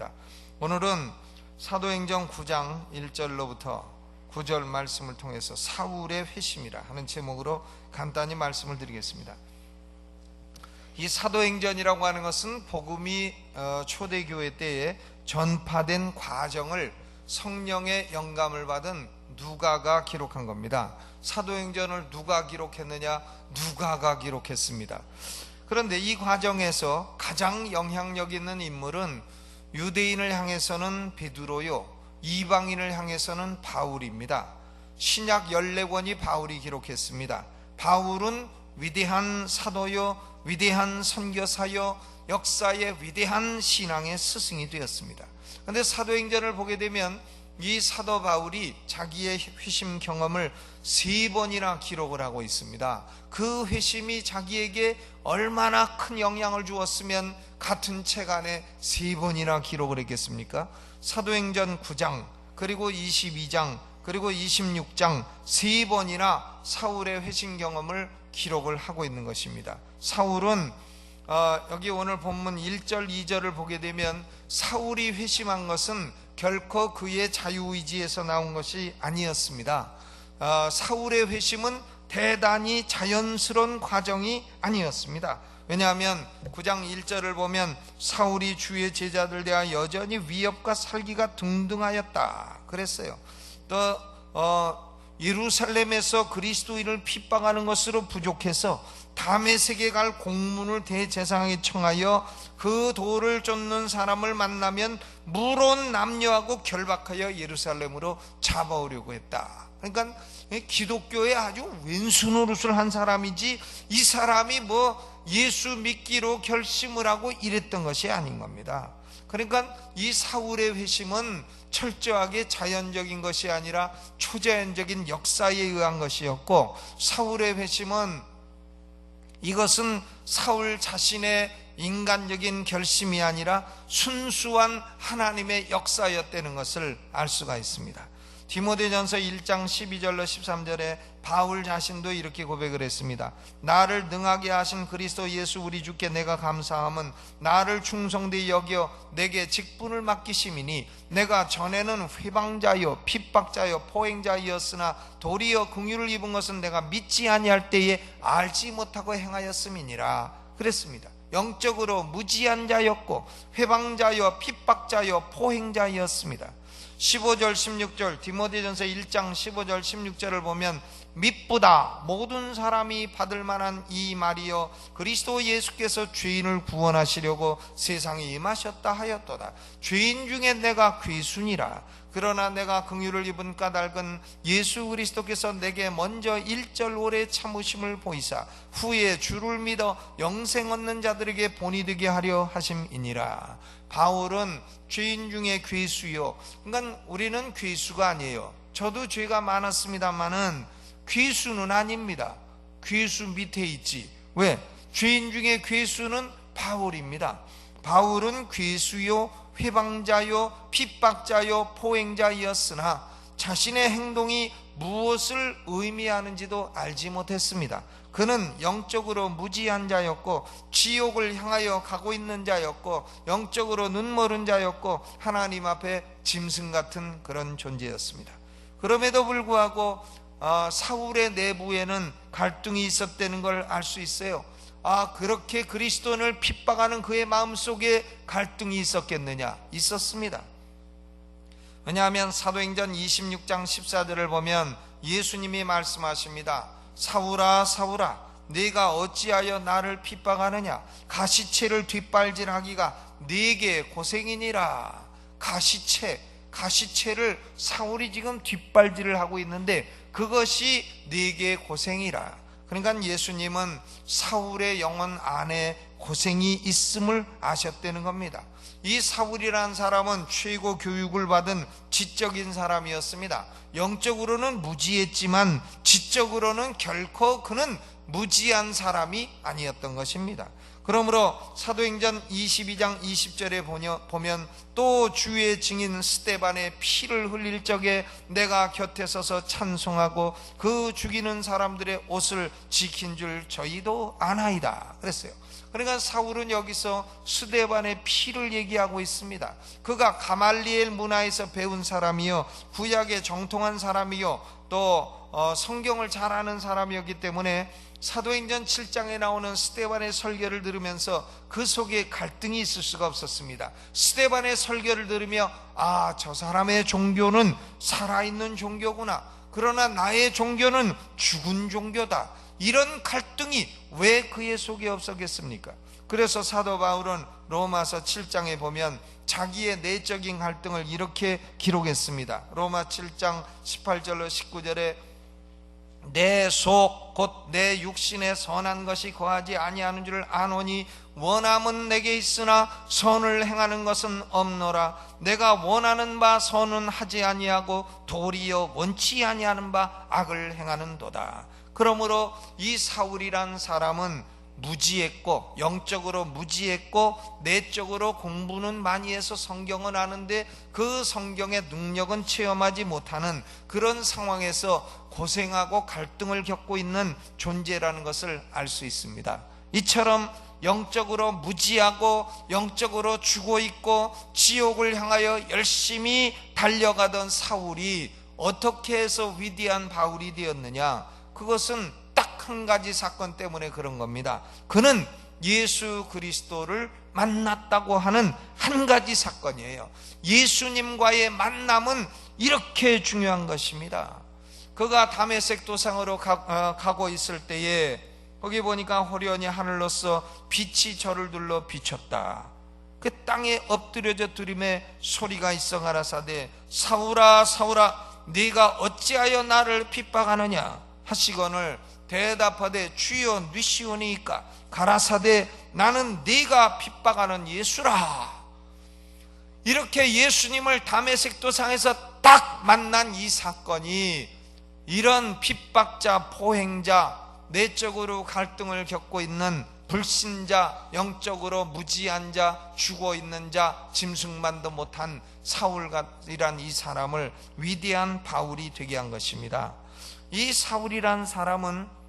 있다. 오늘은 사도행전 9장 1절로부터 9절 말씀을 통해서 사울의 회심이라 하는 제목으로 간단히 말씀을 드리겠습니다. 이 사도행전이라고 하는 것은 복음이 초대교회 때에 전파된 과정을 성령의 영감을 받은 누가가 기록한 겁니다. 사도행전을 누가 기록했느냐? 누가가 기록했습니다. 그런데 이 과정에서 가장 영향력 있는 인물은 유대인을 향해서는 베드로요, 이방인을 향해서는 바울입니다. 신약 14권이 바울이 기록했습니다. 바울은 위대한 사도요, 위대한 선교사요, 역사의 위대한 신앙의 스승이 되었습니다. 그런데 사도행전을 보게 되면 이 사도 바울이 자기의 회심 경험을 3번이나 기록을 하고 있습니다. 그 회심이 자기에게 얼마나 큰 영향을 주었으면 같은 책 안에 3번이나 기록을 했겠습니까? 사도행전 9장, 그리고 22장, 그리고 26장 3번이나 사울의 회심 경험을 기록을 하고 있는 것입니다. 사울은 여기 오늘 본문 1절 2절을 보게 되면 사울이 회심한 것은 결코 그의 자유의지에서 나온 것이 아니었습니다. 사울의 회심은 대단히 자연스러운 과정이 아니었습니다. 왜냐하면 9장 1절을 보면 사울이 주의 제자들 대하여 여전히 위협과 살기가 등등하였다 그랬어요. 또 예루살렘에서 그리스도인을 핍박하는 것으로 부족해서 다메섹에 갈 공문을 대제사장에 청하여 그 돌을 쫓는 사람을 만나면 물온 남녀하고 결박하여 예루살렘으로 잡아오려고 했다. 그러니까 기독교에 아주 왼수노릇을 한 사람이지 이 사람이 예수 믿기로 결심을 하고 이랬던 것이 아닌 겁니다. 그러니까 이 사울의 회심은 철저하게 자연적인 것이 아니라 초자연적인 역사에 의한 것이었고, 사울의 회심은 이것은 사울 자신의 인간적인 결심이 아니라 순수한 하나님의 역사였다는 것을 알 수가 있습니다. 디모데전서 1장 12절로 13절에 바울 자신도 이렇게 고백을 했습니다. 나를 능하게 하신 그리스도 예수 우리 주께 내가 감사함은 나를 충성되이 여겨 내게 직분을 맡기심이니 내가 전에는 회방자요 핍박자요 포행자이었으나 도리어 긍휼을 입은 것은 내가 믿지 아니할 때에 알지 못하고 행하였음이니라 그랬습니다. 영적으로 무지한 자였고 회방자요 핍박자요 포행자이었습니다. 15절 16절 디모데전서 1장 15절 16절을 보면 mit보다 모든 사람이 받을 만한 이 말이여 그리스도 예수께서 죄인을 구원하시려고 세상에 임하셨다 하였도다. 죄인 중에 내가 괴순이라. 그러나 내가 긍휼을 입은 까닭은 예수 그리스도께서 내게 먼저 1절 오래 참으심을 보이사 후에 주를 믿어 영생 얻는 자들에게 본이 되게 하려 하심이니라. 바울은 죄인 중에 괴수요, 그러니까 우리는 괴수가 아니에요. 저도 죄가 많았습니다만은 괴수는 아닙니다. 괴수 밑에 있지. 왜? 죄인 중에 괴수는 바울입니다. 바울은 괴수요 회방자요 핍박자요 포행자이었으나 자신의 행동이 무엇을 의미하는지도 알지 못했습니다. 그는 영적으로 무지한 자였고 지옥을 향하여 가고 있는 자였고 영적으로 눈멀은 자였고 하나님 앞에 짐승 같은 그런 존재였습니다. 그럼에도 불구하고 사울의 내부에는 갈등이 있었다는 걸 알 수 있어요. 그렇게 그리스도인을 핍박하는 그의 마음속에 갈등이 있었겠느냐? 있었습니다. 왜냐하면 사도행전 26장 14절을 보면 예수님이 말씀하십니다. 사울아 사울아 네가 어찌하여 나를 핍박하느냐? 가시채를 뒷발질하기가 네게 고생이니라. 가시채를 사울이 지금 뒷발질을 하고 있는데 그것이 네게 고생이라. 그러니까 예수님은 사울의 영혼 안에 고생이 있음을 아셨다는 겁니다. 이 사울이라는 사람은 최고 교육을 받은 지적인 사람이었습니다. 영적으로는 무지했지만 지적으로는 결코 그는 무지한 사람이 아니었던 것입니다. 그러므로 사도행전 22장 20절에 보면 또 주의 증인 스데반의 피를 흘릴 적에 내가 곁에 서서 찬송하고 그 죽이는 사람들의 옷을 지킨 줄 저희도 아나이다 그랬어요. 그러니까 사울은 여기서 스데반의 피를 얘기하고 있습니다. 그가 가말리엘 문화에서 배운 사람이요, 구약에 정통한 사람이요, 또 성경을 잘 아는 사람이었기 때문에 사도행전 7장에 나오는 스데반의 설교를 들으면서 그 속에 갈등이 있을 수가 없었습니다. 스데반의 설교를 들으며 저 사람의 종교는 살아있는 종교구나, 그러나 나의 종교는 죽은 종교다, 이런 갈등이 왜 그의 속에 없었겠습니까? 그래서 사도 바울은 로마서 7장에 보면 자기의 내적인 갈등을 이렇게 기록했습니다. 로마 7장 18절로 19절에 내 속 곧 내 육신에 선한 것이 거하지 아니하는 줄 아노니 원함은 내게 있으나 선을 행하는 것은 없노라. 내가 원하는 바 선은 하지 아니하고 도리어 원치 아니하는 바 악을 행하는도다. 그러므로 이 사울이란 사람은 무지했고, 영적으로 무지했고, 내적으로 공부는 많이 해서 성경은 아는데 그 성경의 능력은 체험하지 못하는 그런 상황에서 고생하고 갈등을 겪고 있는 존재라는 것을 알 수 있습니다. 이처럼 영적으로 무지하고 영적으로 죽어 있고 지옥을 향하여 열심히 달려가던 사울이 어떻게 해서 위대한 바울이 되었느냐? 그것은 딱 한 가지 사건 때문에 그런 겁니다. 그는 예수 그리스도를 만났다고 하는 한 가지 사건이에요. 예수님과의 만남은 이렇게 중요한 것입니다. 그가 다메섹 도상으로 가고 있을 때에 거기 보니까 호련히 하늘로서 빛이 저를 둘러 비쳤다. 그 땅에 엎드려져 들음에 소리가 있어 가라사대 사울아 사울아 네가 어찌하여 나를 핍박하느냐 하시거늘 대답하되 주여 뉘시오니이까 가라사대 나는 네가 핍박하는 예수라. 이렇게 예수님을 다메섹 도상에서 딱 만난 이 사건이 이런 핍박자, 포행자, 내적으로 갈등을 겪고 있는 불신자, 영적으로 무지한 자, 죽어 있는 자, 짐승만도 못한 사울이란 이 사람을 위대한 바울이 되게 한 것입니다. 이 사울이란 사람은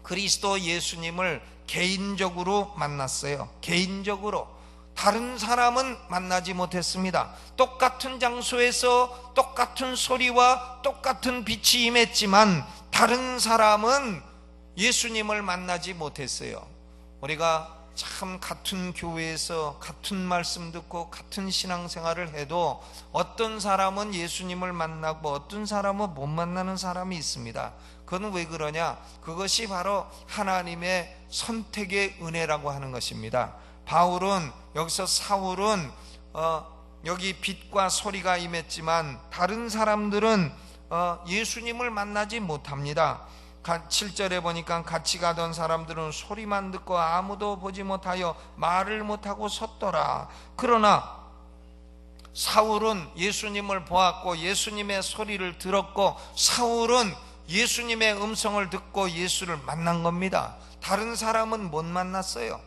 그리스도 예수님을 개인적으로 만났어요. 개인적으로. 다른 사람은 만나지 못했습니다. 똑같은 장소에서 똑같은 소리와 똑같은 빛이 임했지만 다른 사람은 예수님을 만나지 못했어요. 우리가 참 같은 교회에서 같은 말씀 듣고 같은 신앙생활을 해도 어떤 사람은 예수님을 만나고 어떤 사람은 못 만나는 사람이 있습니다. 그건 왜 그러냐? 그것이 바로 하나님의 선택의 은혜라고 하는 것입니다. 바울은 여기서 사울은 여기 빛과 소리가 임했지만 다른 사람들은 예수님을 만나지 못합니다. 7절에 보니까 같이 가던 사람들은 소리만 듣고 아무도 보지 못하여 말을 못하고 섰더라. 그러나 사울은 예수님을 보았고 예수님의 소리를 들었고 사울은 예수님의 음성을 듣고 예수를 만난 겁니다. 다른 사람은 못 만났어요.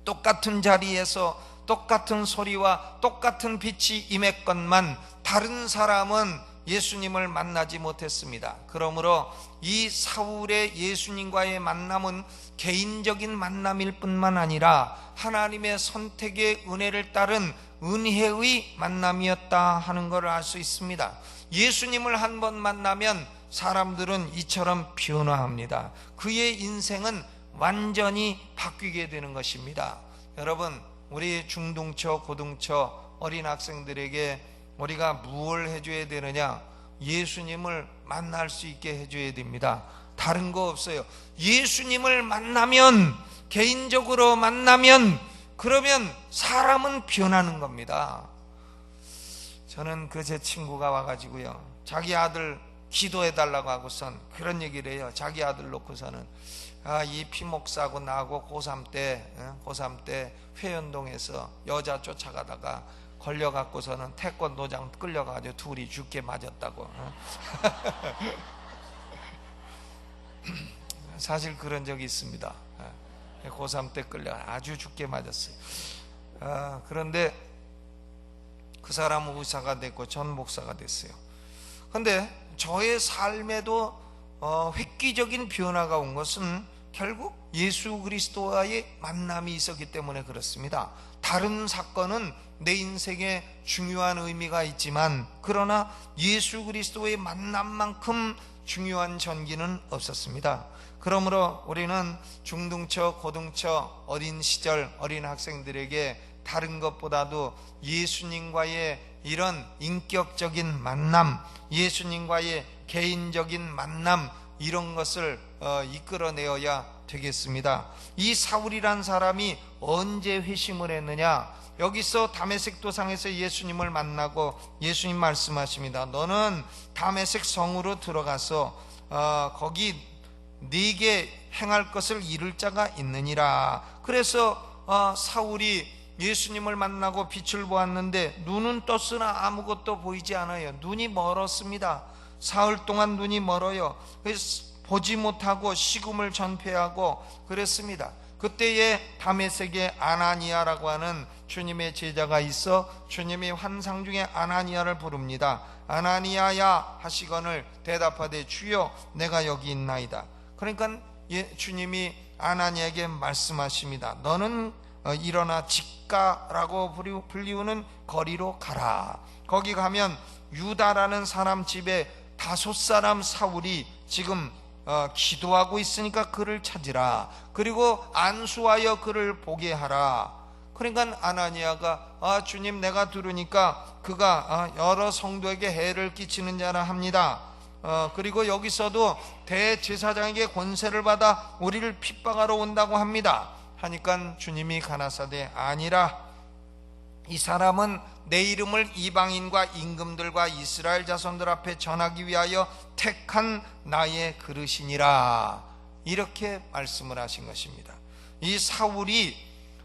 똑같은 자리에서 똑같은 소리와 똑같은 빛이 임했건만 다른 사람은 예수님을 만나지 못했습니다. 그러므로 이 사울의 예수님과의 만남은 개인적인 만남일 뿐만 아니라 하나님의 선택의 은혜를 따른 은혜의 만남이었다 하는 것을 알 수 있습니다. 예수님을 한 번 만나면 사람들은 이처럼 변화합니다. 그의 인생은 완전히 바뀌게 되는 것입니다. 여러분, 우리 중등초, 고등초 어린 학생들에게 우리가 무엇을 해줘야 되느냐? 예수님을 만날 수 있게 해줘야 됩니다. 다른 거 없어요. 예수님을 만나면, 개인적으로 만나면, 그러면 사람은 변하는 겁니다. 저는 그 제 친구가 와가지고요, 자기 아들 기도해달라고 하고선 그런 얘기를 해요. 자기 아들 놓고서는 이 피목사하고 나하고 고3 때 회원동에서 여자 쫓아가다가 걸려갖고서는 태권도장 끌려가지고 둘이 죽게 맞았다고. 사실 그런 적이 있습니다. 고3 때 끌려 아주 죽게 맞았어요. 그런데 그 사람은 의사가 됐고 전 목사가 됐어요. 그런데 저의 삶에도 획기적인 변화가 온 것은 결국 예수 그리스도와의 만남이 있었기 때문에 그렇습니다. 다른 사건은 내 인생에 중요한 의미가 있지만 그러나 예수 그리스도의 만남만큼 중요한 전기는 없었습니다. 그러므로 우리는 중등처, 고등처, 어린 시절 어린 학생들에게 다른 것보다도 예수님과의 이런 인격적인 만남, 예수님과의 개인적인 만남, 이런 것을 이끌어내어야 되겠습니다. 이 사울이란 사람이 언제 회심을 했느냐? 여기서 다메섹 도상에서 예수님을 만나고 예수님 말씀하십니다. 너는 다메섹 성으로 들어가서 거기 네게 행할 것을 이룰 자가 있느니라. 그래서 사울이 예수님을 만나고 빛을 보았는데 눈은 떴으나 아무것도 보이지 않아요. 눈이 멀었습니다. 사흘 동안 눈이 멀어요. 그래서 보지 못하고 식음을 전폐하고 그랬습니다. 그때에 다메섹에 아나니아라고 하는 주님의 제자가 있어 주님이 환상 중에 아나니아를 부릅니다. 아나니아야 하시거늘 대답하되 주여 내가 여기 있나이다. 그러니까 주님이 아나니아에게 말씀하십니다. 너는 일어나 직가라고 불리우는 거리로 가라. 거기 가면 유다라는 사람 집에 5사람 사울이 지금 기도하고 있으니까 그를 찾으라. 그리고 안수하여 그를 보게 하라. 그러니까 아나니아가 주님 내가 들으니까 그가 여러 성도에게 해를 끼치는 자라 합니다. 그리고 여기서도 대제사장에게 권세를 받아 우리를 핍박하러 온다고 합니다. 하니까 주님이 가라사대 아니라 이 사람은 내 이름을 이방인과 임금들과 이스라엘 자손들 앞에 전하기 위하여 택한 나의 그릇이니라. 이렇게 말씀을 하신 것입니다. 이 사울이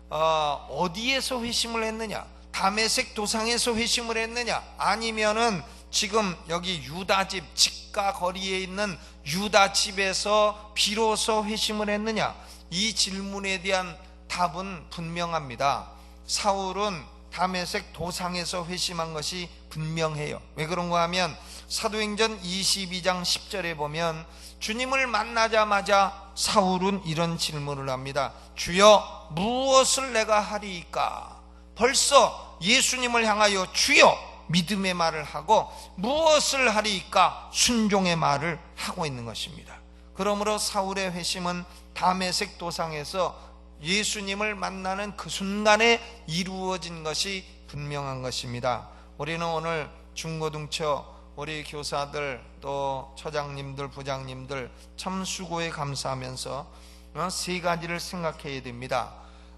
어디에서 회심을 했느냐? 다메섹 도상에서 회심을 했느냐? 아니면은 지금 여기 유다 집 직가 거리에 있는 유다 집에서 비로소 회심을 했느냐? 이 질문에 대한 답은 분명합니다. 사울은 다메섹 도상에서 회심한 것이 분명해요. 왜 그런가 하면 사도행전 22장 10절에 보면 주님을 만나자마자 사울은 이런 질문을 합니다. 주여 무엇을 내가 하리이까? 벌써 예수님을 향하여 주여 믿음의 말을 하고 무엇을 하리이까? 순종의 말을 하고 있는 것입니다. 그러므로 사울의 회심은 다메섹 도상에서 예수님을 만나는 그 순간에 이루어진 것이 분명한 것입니다. 우리는 오늘 중고등처 우리 교사들 또 처장님들 부장님들 참 수고에 감사하면서 3가지를 생각해야 됩니다.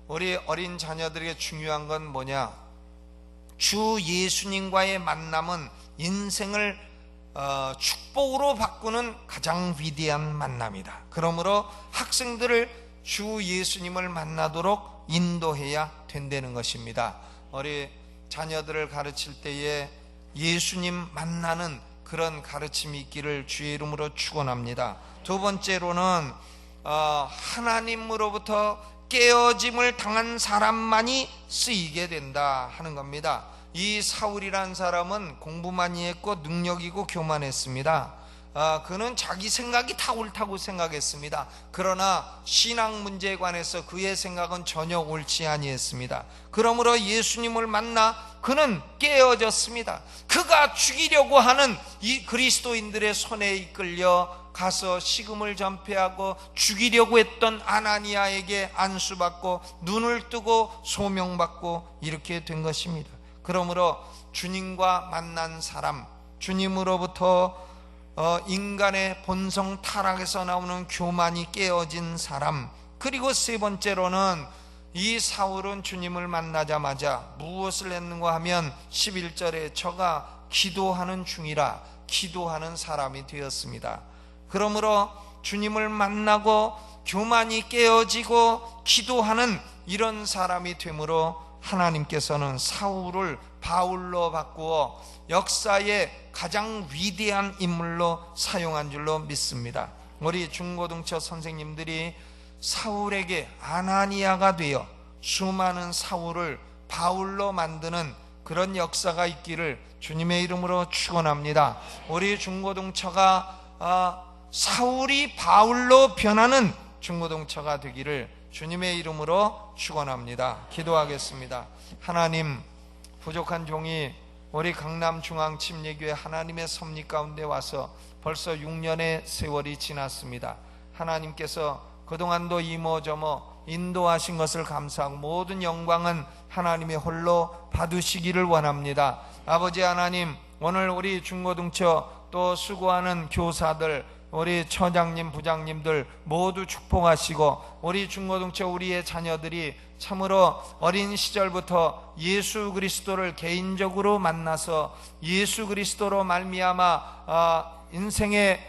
우리 어린 자녀들에게 중요한 건 뭐냐? 주 예수님과의 만남은 인생을 축복으로 바꾸는 가장 위대한 만남이다. 그러므로 학생들을 주 예수님을 만나도록 인도해야 된다는 것입니다. 우리 자녀들을 가르칠 때에 예수님 만나는 그런 가르침이 있기를 주의 이름으로 축원합니다. 두 번째로는 하나님으로부터 깨어짐을 당한 사람만이 쓰이게 된다 하는 겁니다. 이 사울이란 사람은 공부 많이 했고 능력이고 교만했습니다. 그는 자기 생각이 다 옳다고 생각했습니다. 그러나 신앙 문제에 관해서 그의 생각은 전혀 옳지 아니했습니다. 그러므로 예수님을 만나 그는 깨어졌습니다. 그가 죽이려고 하는 이 그리스도인들의 손에 이끌려 가서 식음을 전폐하고 죽이려고 했던 아나니아에게 안수받고 눈을 뜨고 소명받고 이렇게 된 것입니다. 그러므로 주님과 만난 사람, 주님으로부터 인간의 본성 타락에서 나오는 교만이 깨어진 사람, 그리고 세 번째로는 이 사울은 주님을 만나자마자 무엇을 했는가 하면 11절에 저가 기도하는 중이라 기도하는 사람이 되었습니다. 그러므로 주님을 만나고 교만이 깨어지고 기도하는 이런 사람이 되므로 하나님께서는 사울을 바울로 바꾸어 역사의 가장 위대한 인물로 사용한 줄로 믿습니다. 우리 중고등처 선생님들이 사울에게 아나니아가 되어 수많은 사울을 바울로 만드는 그런 역사가 있기를 주님의 이름으로 축원합니다. 우리 중고등처가 사울이 바울로 변하는 중고등처가 되기를 주님의 이름으로 축원합니다. 기도하겠습니다. 하나님, 부족한 종이 우리 강남중앙침례교회 하나님의 섭리 가운데 와서 벌써 6년의 세월이 지났습니다. 하나님께서 그동안도 이모저모 인도하신 것을 감사하고 모든 영광은 하나님의 홀로 받으시기를 원합니다. 아버지 하나님, 오늘 우리 중고등처 또 수고하는 교사들, 우리 처장님, 부장님들 모두 축복하시고 우리 중고등처 우리의 자녀들이 참으로 어린 시절부터 예수 그리스도를 개인적으로 만나서 예수 그리스도로 말미암아 인생의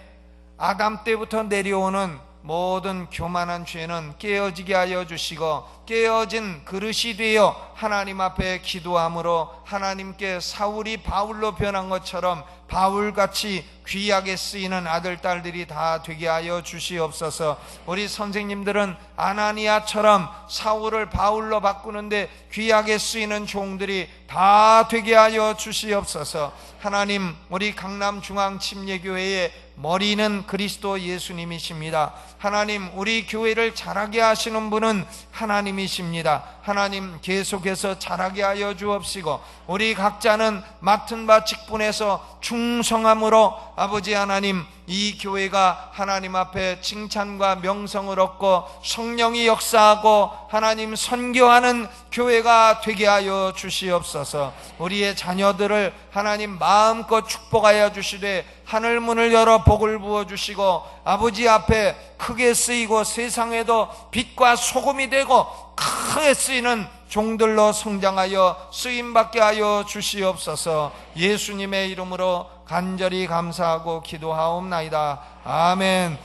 아담 때부터 내려오는 모든 교만한 죄는 깨어지게 하여 주시고 깨어진 그릇이 되어 하나님 앞에 기도함으로 하나님께 사울이 바울로 변한 것처럼 바울같이 귀하게 쓰이는 아들, 딸들이 다 되게 하여 주시옵소서. 우리 선생님들은 아나니아처럼 사울을 바울로 바꾸는데 귀하게 쓰이는 종들이 다 되게 하여 주시옵소서. 하나님, 우리 강남중앙침례교회의 머리는 그리스도 예수님이십니다. 하나님, 우리 교회를 자라게 하시는 분은 하나님이십니다. 하나님, 계속해서 자라게 하여 주옵시고 우리 각자는 맡은 바 직분에서 충성함으로 아버지 하나님, 이 교회가 하나님 앞에 칭찬과 명성을 얻고 성령이 역사하고 하나님 선교하는 교회가 되게 하여 주시옵소서. 우리의 자녀들을 하나님 마음껏 축복하여 주시되 하늘 문을 열어 복을 부어 주시고 아버지 앞에 크게 쓰이고 세상에도 빛과 소금이 되고 크게 쓰이는 종들로 성장하여 쓰임받게 하여 주시옵소서. 예수님의 이름으로 간절히 감사하고 기도하옵나이다. 아멘.